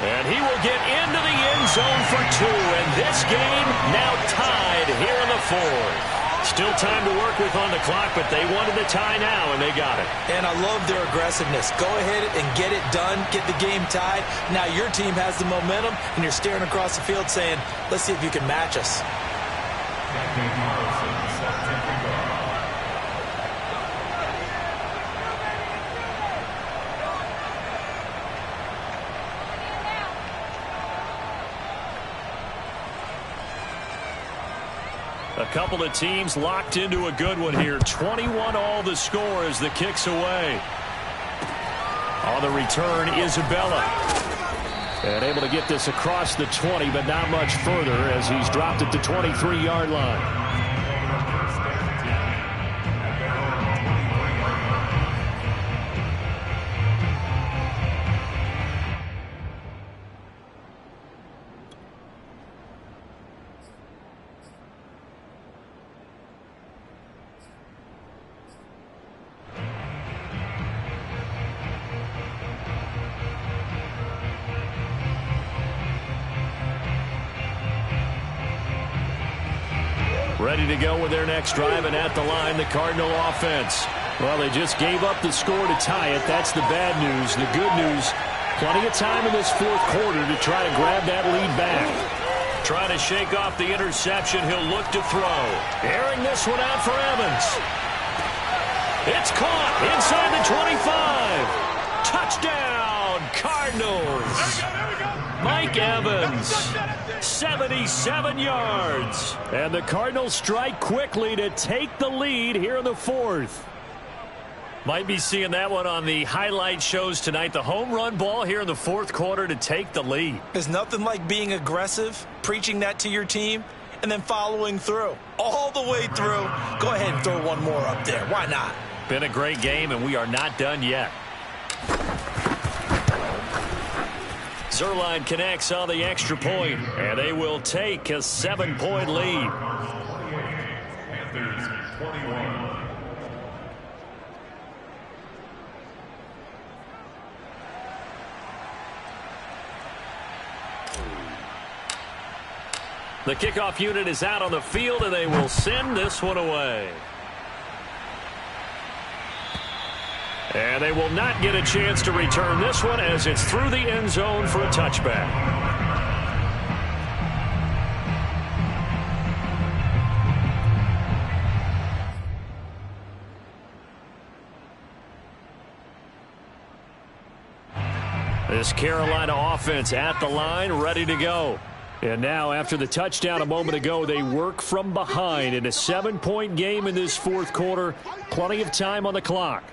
And he will get into the end zone for 2. And this game now tied here in the 4th. Still time to work with on the clock, but they wanted the tie now, and they got it. And I love their aggressiveness. Go ahead and get it done, get the game tied. Now your team has the momentum, and you're staring across the field saying, let's see if you can match us. A couple of teams locked into a good one here. 21 all the score as the kick's away. On the return, Isabella. And able to get this across the 20, but not much further as he's dropped at the 23-yard line. Ready to go with their next drive, and at the line, the Cardinal offense. Well, they just gave up the score to tie it. That's the bad news. The good news, plenty of time in this 4th quarter to try to grab that lead back. Trying to shake off the interception. He'll look to throw. Airing this one out for Evans. It's caught inside the 25. Touchdown, Cardinals. Mike Evans, 77 yards. And the Cardinals strike quickly to take the lead here in the 4th. Might be seeing that one on the highlight shows tonight. The home run ball here in the 4th quarter to take the lead. There's nothing like being aggressive, preaching that to your team, and then following through. All the way through. Go ahead and throw one more up there. Why not? Been a great game, and we are not done yet. Zerline connects on the extra point, and they will take a 7-point lead. Panthers 21. The kickoff unit is out on the field, and they will send this one away. And they will not get a chance to return this one as it's through the end zone for a touchback. This Carolina offense at the line, ready to go. And now, after the touchdown a moment ago, they work from behind in a 7-point game in this 4th quarter. Plenty of time on the clock.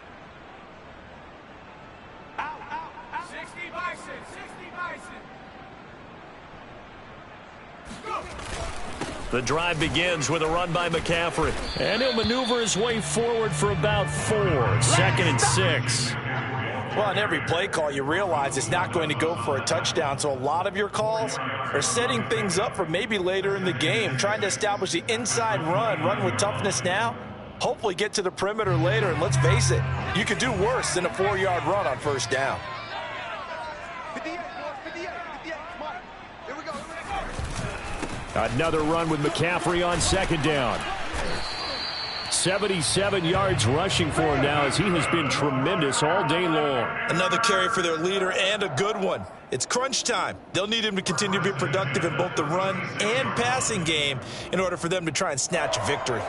The drive begins with a run by McCaffrey. And he'll maneuver his way forward for about 4. 2nd and 6. Well, on every play call, you realize it's not going to go for a touchdown. So a lot of your calls are setting things up for maybe later in the game, trying to establish the inside run with toughness now, hopefully get to the perimeter later. And let's face it, you could do worse than a 4-yard run on first down. 58, 58, come on. Here we go. Another run with McCaffrey on 2nd down. 77 yards rushing for him now as he has been tremendous all day long. Another carry for their leader and a good one. It's crunch time. They'll need him to continue to be productive in both the run and passing game in order for them to try and snatch a victory.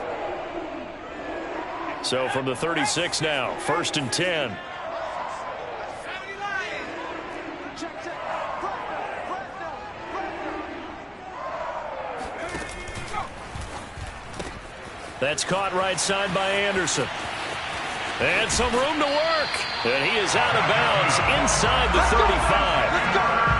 So from the 36 now, 1st and 10. That's caught right side by Anderson. And some room to work. And he is out of bounds inside the 35.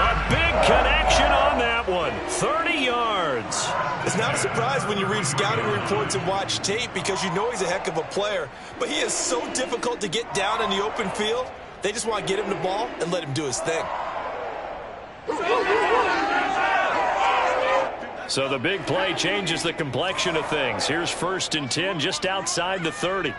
A big connection on that one. 30 yards. It's not a surprise when you read scouting reports and watch tape because you know he's a heck of a player. But he is so difficult to get down in the open field. They just want to get him the ball and let him do his thing. So the big play changes the complexion of things. Here's 1st and 10 just outside the 30.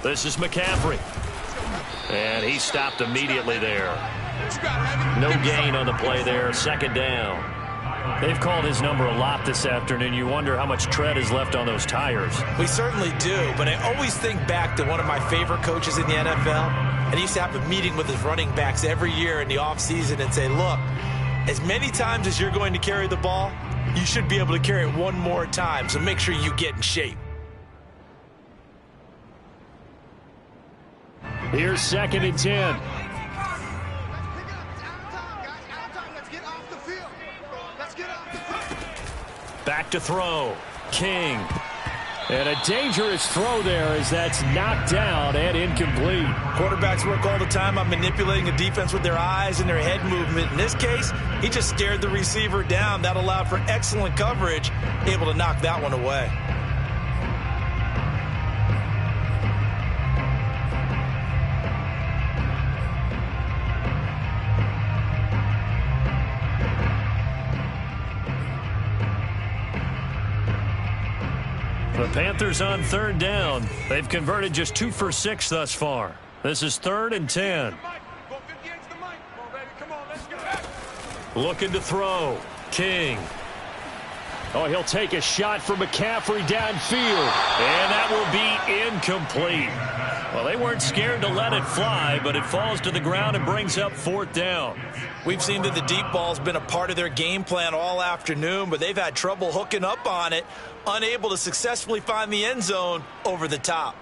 This is McCaffrey. And he stopped immediately there. No gain on the play there. 2nd down. They've called his number a lot this afternoon. You wonder how much tread is left on those tires. We certainly do, but I always think back to one of my favorite coaches in the NFL. And he used to have a meeting with his running backs every year in the offseason and say, look, as many times as you're going to carry the ball, you should be able to carry it one more time, so make sure you get in shape. Here's 2nd and 10. Back to throw. King. And a dangerous throw there as that's knocked down and incomplete. Quarterbacks work all the time on manipulating a defense with their eyes and their head movement. In this case, he just stared the receiver down. That allowed for excellent coverage, able to knock that one away. The Panthers on 3rd down. They've converted just 2 for 6 thus far. This is 3rd and 10. Looking to throw. King. Oh, he'll take a shot for McCaffrey downfield. And that will be incomplete. Well, they weren't scared to let it fly, but it falls to the ground and brings up 4th down. We've seen that the deep ball's been a part of their game plan all afternoon, but they've had trouble hooking up on it, unable to successfully find the end zone over the top.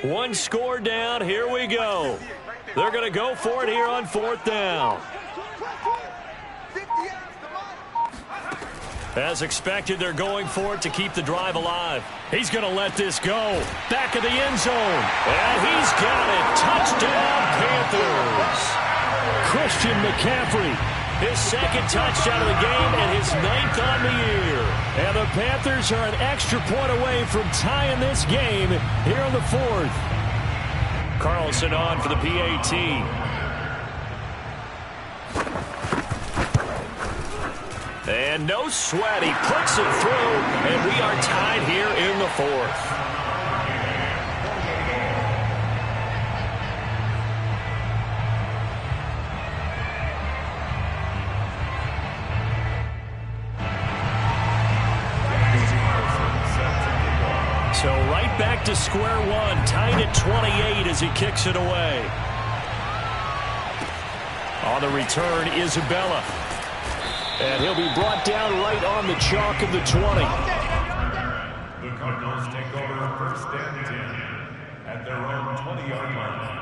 One score down. Here we go. They're going to go for it here on 4th down. As expected, they're going for it to keep the drive alive. He's going to let this go. Back of the end zone. And he's got it. Touchdown, Panthers. Christian McCaffrey. His 2nd touchdown of the game and his 9th on the year. And the Panthers are an extra point away from tying this game here in the 4th. Carlson on for the PAT. And no sweat. He puts it through, and we are tied here in the 4th. So right back to square one, tied at 28 as he kicks it away. On the return, Isabella. And he'll be brought down right on the chalk of the 20. The Cardinals take over 1st and 10 at 20-yard line.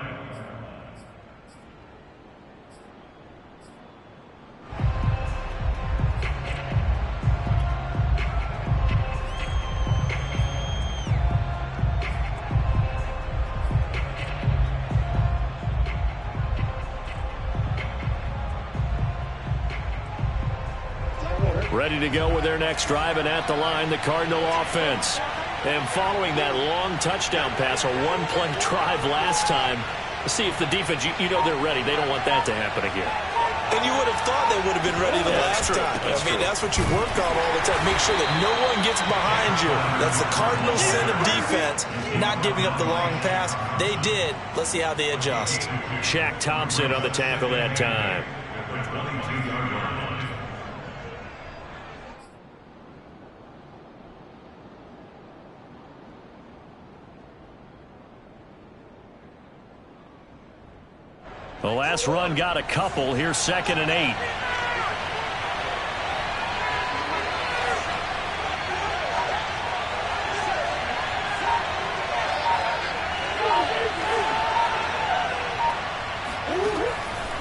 Ready to go with their next drive, and at the line, the Cardinal offense. And following that long touchdown pass, a one-play drive last time, let's see if the defense, you know they're ready. They don't want that to happen again. And you would have thought they would have been ready the last time. That's what you work on all the time. Make sure that no one gets behind you. That's the Cardinal sin of defense, not giving up the long pass. They did. Let's see how they adjust. Shaq Thompson on the tackle that time. The last run got a couple. Here's 2nd and 8.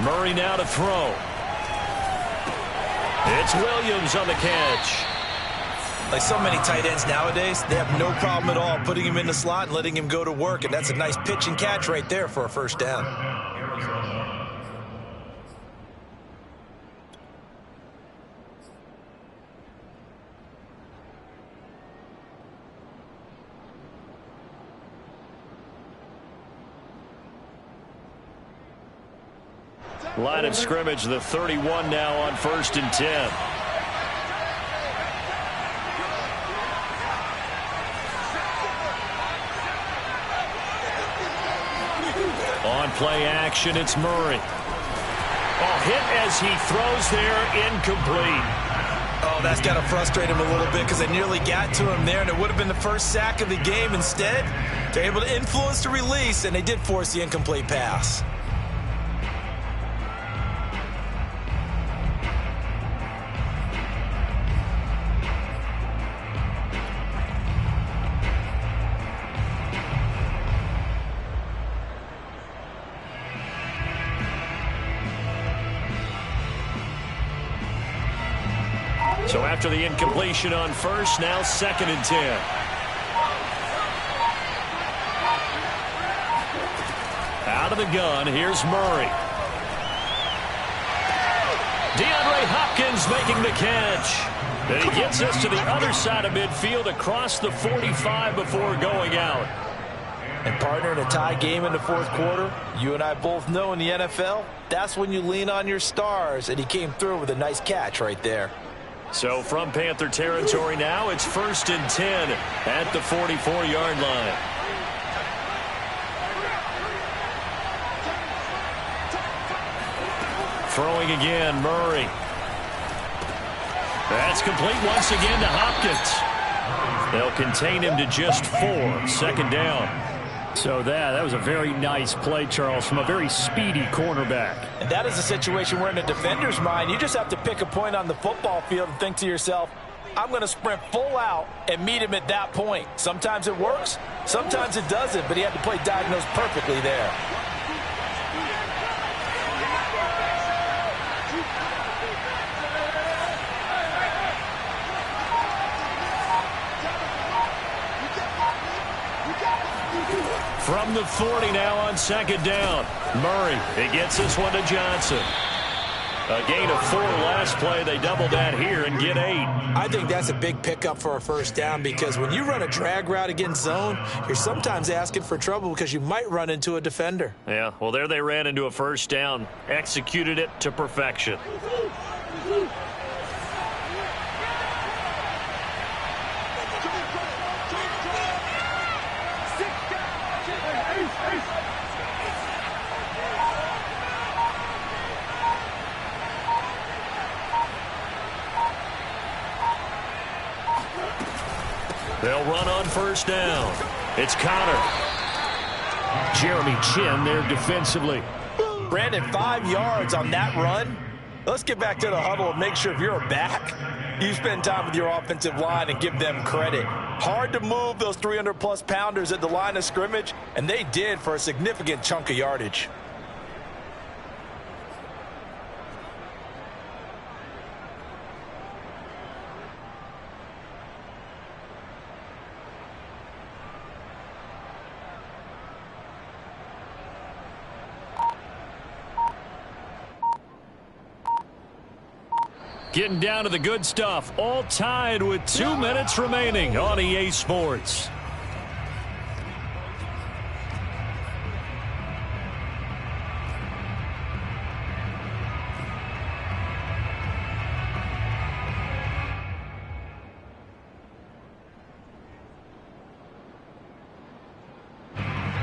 Murray now to throw. It's Williams on the catch. Like so many tight ends nowadays, they have no problem at all putting him in the slot and letting him go to work. And that's a nice pitch and catch right there for a first down. Line of scrimmage, the 31 now on 1st and 10. On play action, it's Murray. Hit as he throws there, incomplete. Oh, that's got to frustrate him a little bit because they nearly got to him there, and it would have been the first sack of the game. Instead, they're able to influence the release, and they did force the incomplete pass. So after the incompletion on 1st, now 2nd and 10. Out of the gun, here's Murray. DeAndre Hopkins making the catch. And he gets us to the other side of midfield across the 45 before going out. And partner, in a tie game in the 4th quarter, you and I both know in the NFL, that's when you lean on your stars, and he came through with a nice catch right there. So from Panther territory now, it's 1st and 10 at the 44-yard line. Throwing again, Murray. That's complete once again to Hopkins. They'll contain him to just 4. 2nd down. So that was a very nice play, Charles, from a very speedy cornerback. And that is a situation where in a defender's mind, you just have to pick a point on the football field and think to yourself, I'm going to sprint full out and meet him at that point. Sometimes it works, sometimes it doesn't, but he had to play diagnose perfectly there. From the 40 now on 2nd down. Murray, he gets this one to Johnson. A gain of 4 last play. They double that here and get 8. I think that's a big pickup for a first down because when you run a drag route against zone, you're sometimes asking for trouble because you might run into a defender. Yeah, well, there they ran into a first down. Executed it to perfection. They'll run on first down. It's Connor. Jeremy Chin there defensively. Brandon, 5 yards on that run. Let's get back to the huddle and make sure if you're a back, you spend time with your offensive line and give them credit. Hard to move those 300-plus pounders at the line of scrimmage, and they did for a significant chunk of yardage. Getting down to the good stuff, all tied with 2 minutes remaining on EA Sports.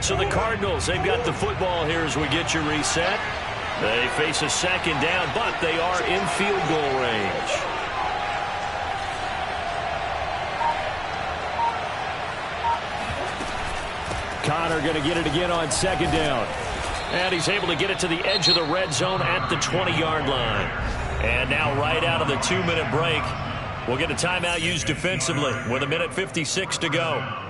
So the Cardinals, they've got the football here as we get you reset. They face a second down, but they are in field goal range. Connor going to get it again on second down. And he's able to get it to the edge of the red zone at the 20-yard line. And now right out of the 2-minute break, we'll get a timeout used defensively with 1:56 to go.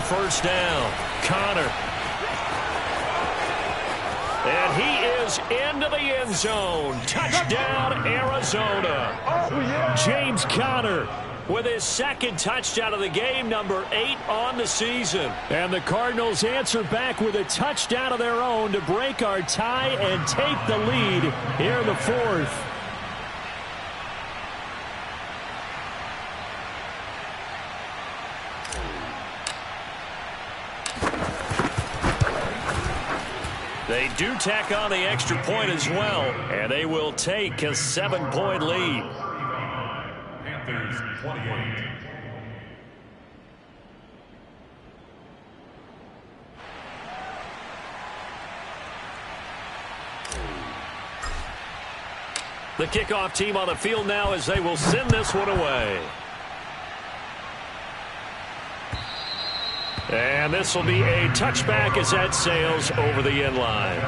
First down, Connor. And he is into the end zone. Touchdown, Arizona. James Conner with his second touchdown of the game, number 8 on the season. And the Cardinals answer back with a touchdown of their own to break our tie and take the lead here in the fourth. They do tack on the extra point as well, and they will take a 7-point lead. Panthers 28. The kickoff team on the field now as they will send this one away. And this will be a touchback as that sails over the end line.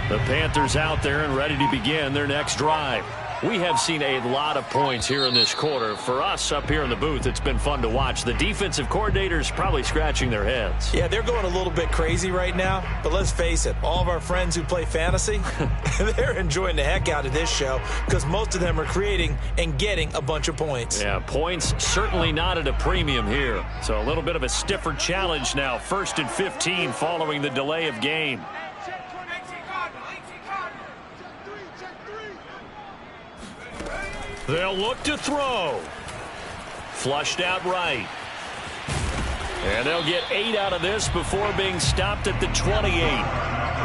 The Panthers out there and ready to begin their next drive. We have seen a lot of points here in this quarter. For us up here in the booth, it's been fun to watch. The defensive coordinators probably scratching their heads. Yeah, they're going a little bit crazy right now. But let's face it, all of our friends who play fantasy, they're enjoying the heck out of this show because most of them are creating and getting a bunch of points. Yeah, points certainly not at a premium here. So a little bit of a stiffer challenge now. 1st and 15 following the delay of game. They'll look to throw. Flushed out right. And they'll get 8 out of this before being stopped at the 28.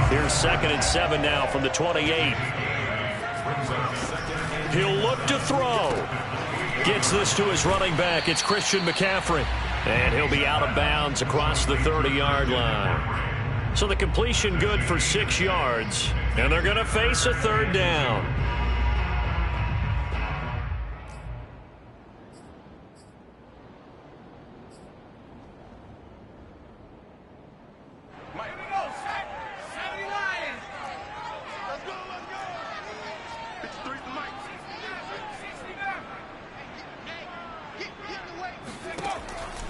Here's 2nd and 7 now from the 28. He'll look to throw. Gets this to his running back. It's Christian McCaffrey. And he'll be out of bounds across the 30-yard line. So the completion good for 6 yards. And they're going to face a 3rd down.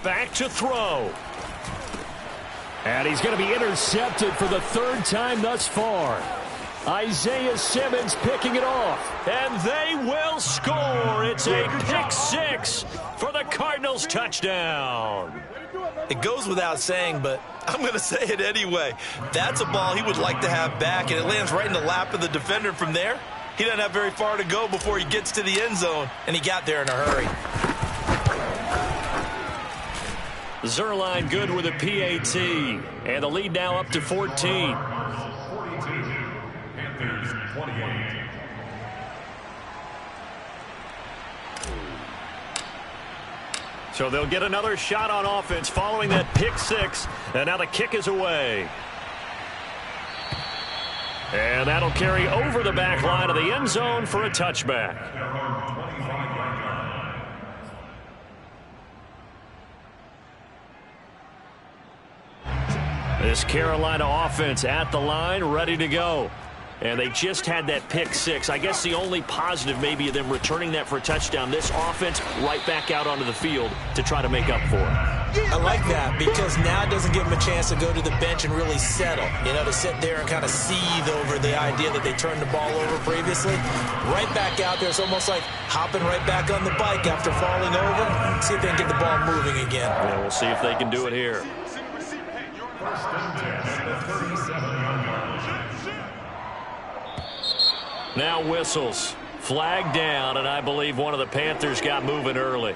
Back to throw. And he's going to be intercepted for the third time thus far. Isaiah Simmons picking it off, and they will score. It's a pick six for the Cardinals touchdown. It goes without saying, but I'm going to say it anyway. That's a ball he would like to have back, and it lands right in the lap of the defender from there. He doesn't have very far to go before he gets to the end zone, and he got there in a hurry. Zerline good with a PAT, and the lead now up to 14. Panthers 28. So they'll get another shot on offense following that pick six, and now the kick is away. And that'll carry over the back line of the end zone for a touchback. This Carolina offense at the line, ready to go. And they just had that pick six. I guess the only positive maybe of them returning that for a touchdown. This offense right back out onto the field to try to make up for it. I like that because now it doesn't give them a chance to go to the bench and really settle. You know, to sit there and kind of seethe over the idea that they turned the ball over previously. Right back out there. It's almost like hopping right back on the bike after falling over. See if they can get the ball moving again. Yeah, we'll see if they can do it here. First and 10 at the 37-yard line. Now whistles. Flag down, and I believe one of the Panthers got moving early.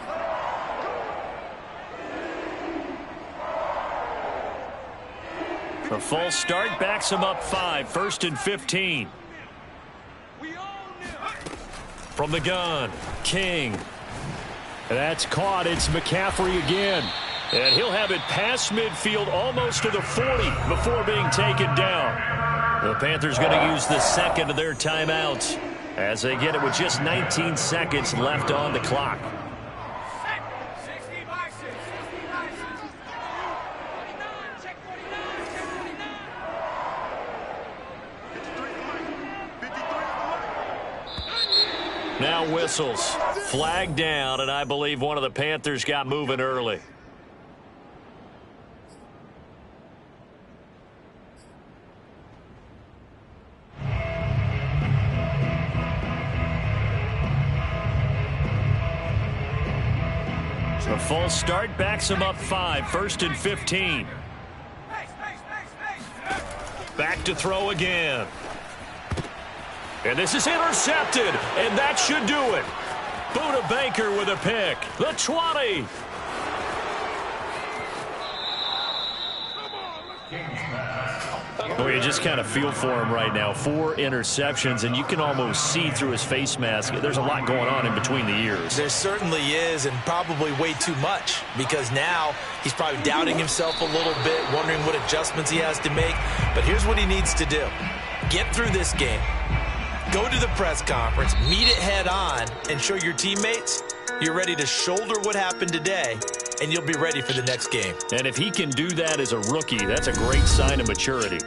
The false start backs him up 5. First and 15. From the gun, King. That's caught. It's McCaffrey again. And he'll have it past midfield almost to the 40 before being taken down. The Panthers going to use the second of their timeouts as they get it with just 19 seconds left on the clock. Now whistles. Flag down, and I believe one of the Panthers got moving early. The false start backs him up 5. First and 15. Back to throw again. And this is intercepted, and that should do it. Buda Baker with a pick. The 20. Well, you just kind of feel for him right now. 4 interceptions, and you can almost see through his face mask. There's a lot going on in between the ears. There certainly is, and probably way too much, because now he's probably doubting himself a little bit, wondering what adjustments he has to make. But here's what he needs to do. Get through this game. Go to the press conference, meet it head on, and show your teammates you're ready to shoulder what happened today, and you'll be ready for the next game. And if he can do that as a rookie, that's a great sign of maturity.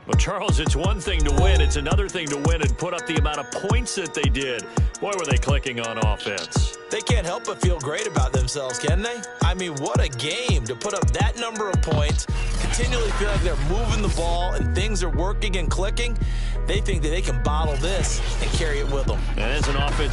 Well, Charles, it's one thing to win. It's another thing to win and put up the amount of points that they did. Boy, were they clicking on offense. They can't help but feel great about themselves, can they? I mean, what a game to put up that number of points, continually feel like they're moving the ball and things are working and clicking. They think that they can bottle this and carry it with them. And as an offense